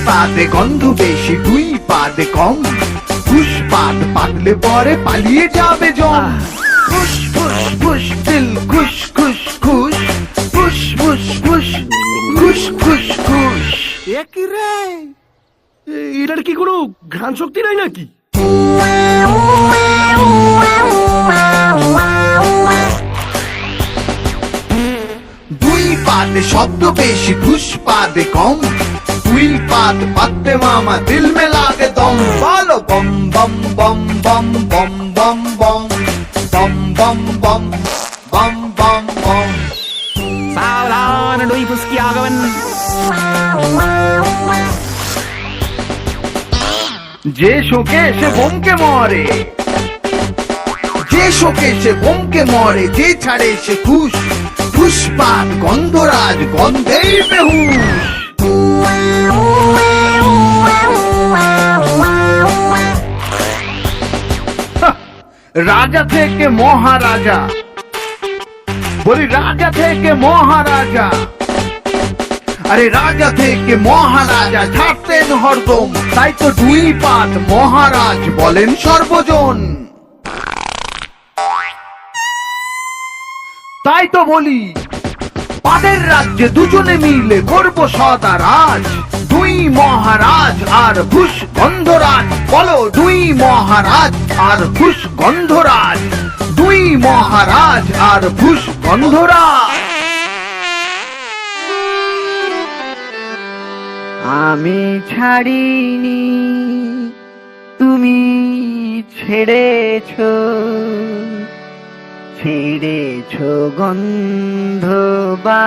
পাতে গন্ধ বেশি, দুই পাতে কম, ফুস পাত পাতলে পরে পালিয়ে যাবে জম। ফুস ফুস ফুস দিল খুশ খুশ খুশ, ফুস ফুস ফুস খুশ খুশ খুশ। একই রে, এটার কি কোনো ঘ্রাণ শক্তি নাই নাকি? দুই পাতে শব্দ বেশি, ফুস পাতে কম, দুই পাত পাততে মামা দিল में लागे दम। বলো বম বম বম বম বম বম বম বম বম বম বম বম বম। সাবধান ডুই ফুসকি আগমন। যে শোকে সে বোমকে মরে, যে শোকে সে বোমকে মরে, যে ছাড়ে সে খুশ, পুষ্পাত গন্ধরাজ গন্ধেই বেহুশ। রাজা থেকে মহারাজা, বলি রাজা থেকে মহারাজা, আরে রাজা থেকে মহারাজা ছাড়তেন হরদম, তাই তো দুই পাত মহারাজ বলেন সর্বজন। তাই তো বলি পাদের রাজ্যে দুজনে মিলে করবো সদা রাজ, দুই মহারাজ আর ভুষ গন্ধরাজ। বলো দুই মহারাজ আর ভুষ গন্ধরাজ, দুই মহারাজ আর ভুষ গন্ধরাজ। আমি ছাড়িনি, তুমি ছেড়েছো, ছেড়েছো গন্ধ বা